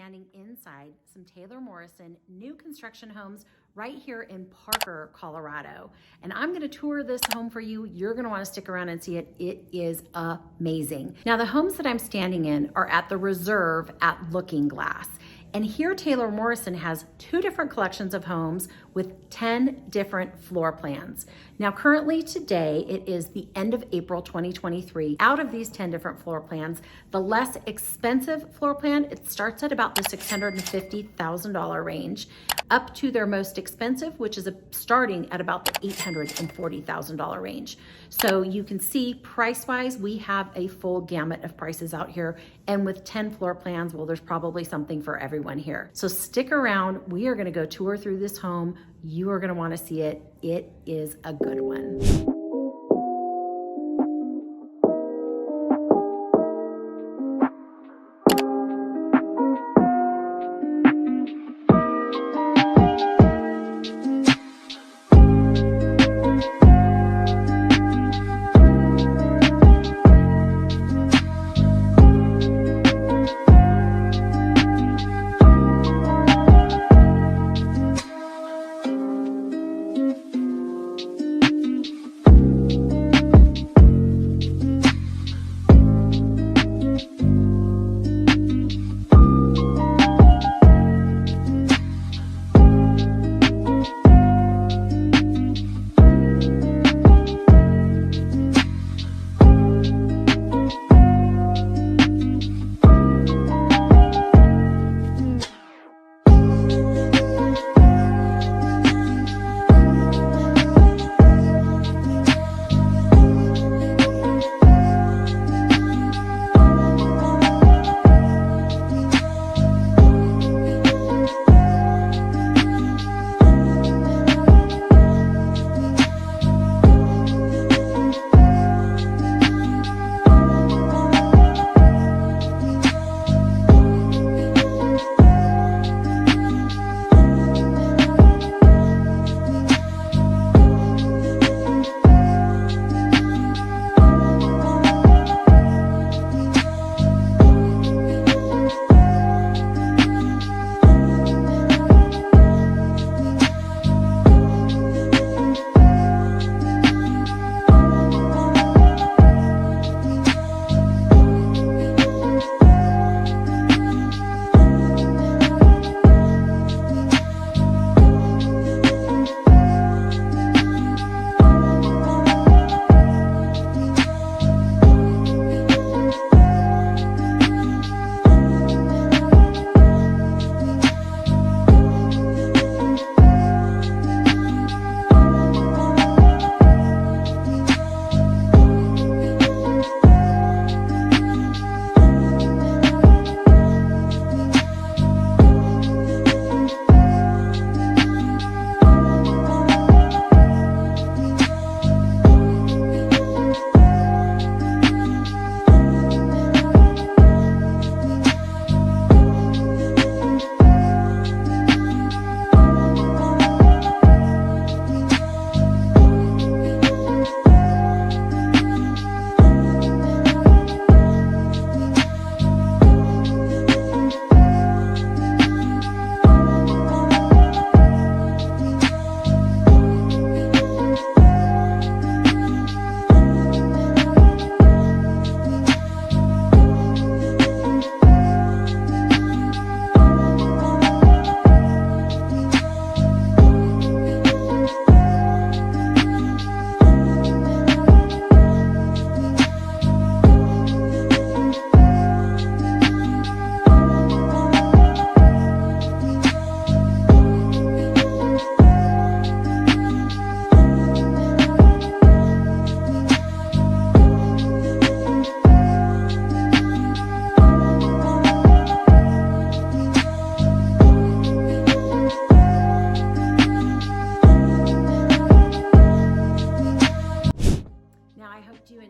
standing inside some Taylor Morrison new construction homes right here in Parker, Colorado. And I'm gonna tour this home for you. You're gonna wanna stick around and see it. It is amazing. Now, the homes that I'm standing in are at the Reserve at Looking Glass. And here Taylor Morrison has 2 different collections of homes with 10 different floor plans. Now, currently today, it is the end of April 2023. Out of these 10 different floor plans, the less expensive floor plan, it starts at about the $650,000 range, up to their most expensive, which is starting at about the $840,000 range. So you can see price-wise, we have a full gamut of prices out here. And with 10 floor plans, well, there's probably something for everyone here. So stick around. We are gonna go tour through this home. You are gonna wanna see it. It is a good one.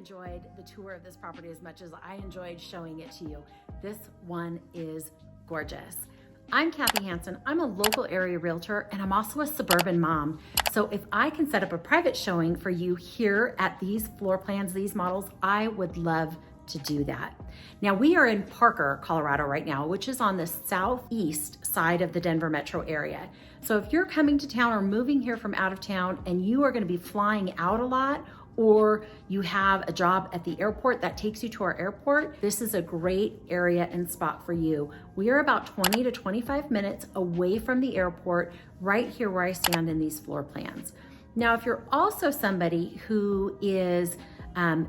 enjoyed the tour of this property as much as I enjoyed showing it to you. This one is gorgeous. I'm Kathy Hansen. I'm a local area realtor and I'm also a suburban mom. So if I can set up a private showing for you here at these floor plans, these models, I would love to do that. Now we are in Parker, Colorado right now, which is on the southeast side of the Denver metro area. So if you're coming to town or moving here from out of town and you are going to be flying out a lot, or you have a job at the airport that takes you to our airport, this is a great area and spot for you. We are about 20 to 25 minutes away from the airport, right here where I stand in these floor plans. Now, if you're also somebody who is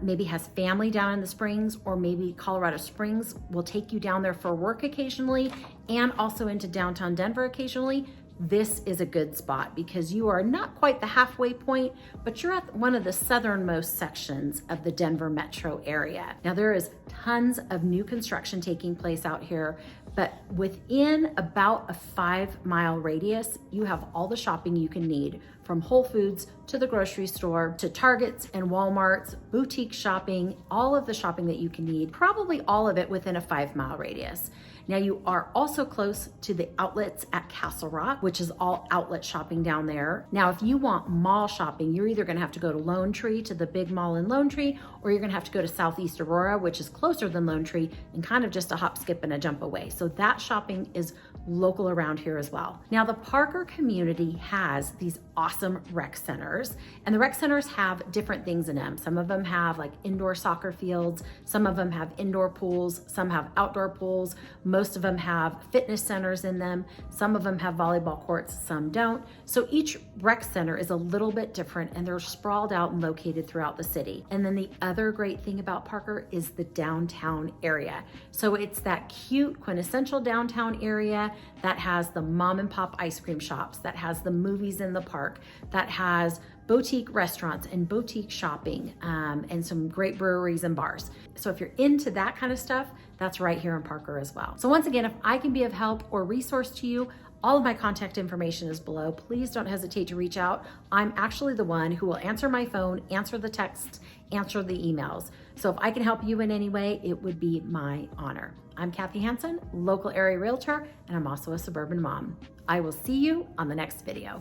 maybe has family down in the Springs, or maybe Colorado Springs will take you down there for work occasionally and also into downtown Denver occasionally, this is a good spot because you are not quite the halfway point, but you're at one of the southernmost sections of the Denver metro area. Now there is tons of new construction taking place out here, but within about a 5-mile radius, you have all the shopping you can need, from Whole Foods to the grocery store to Targets and Walmarts, boutique shopping, all of the shopping that you can need, probably all of it within a 5-mile radius. Now you are also close to the outlets at Castle Rock, which is all outlet shopping down there. Now, if you want mall shopping, you're either gonna have to go to Lone Tree, to the big mall in Lone Tree, or you're gonna have to go to Southeast Aurora, which is closer than Lone Tree and kind of just a hop, skip, and a jump away. So that shopping is local around here as well. Now, the Parker community has these awesome rec centers, and the rec centers have different things in them. Some of them have like indoor soccer fields, some of them have indoor pools, some have outdoor pools, most of them have fitness centers in them, some of them have volleyball courts, some don't. So each rec center is a little bit different, and they're sprawled out and located throughout the city. And then the other great thing about Parker is the downtown area. So it's that cute quintessential downtown area that has the mom and pop ice cream shops, that has the movies in the park, that has boutique restaurants and boutique shopping, and some great breweries and bars. So if you're into that kind of stuff, that's right here in Parker as well. So once again, if I can be of help or resource to you, all of my contact information is below. Please don't hesitate to reach out. I'm actually the one who will answer my phone, answer the texts, answer the emails. So if I can help you in any way, it would be my honor. I'm Kathy Hansen, local area realtor, and I'm also a suburban mom. I will see you on the next video.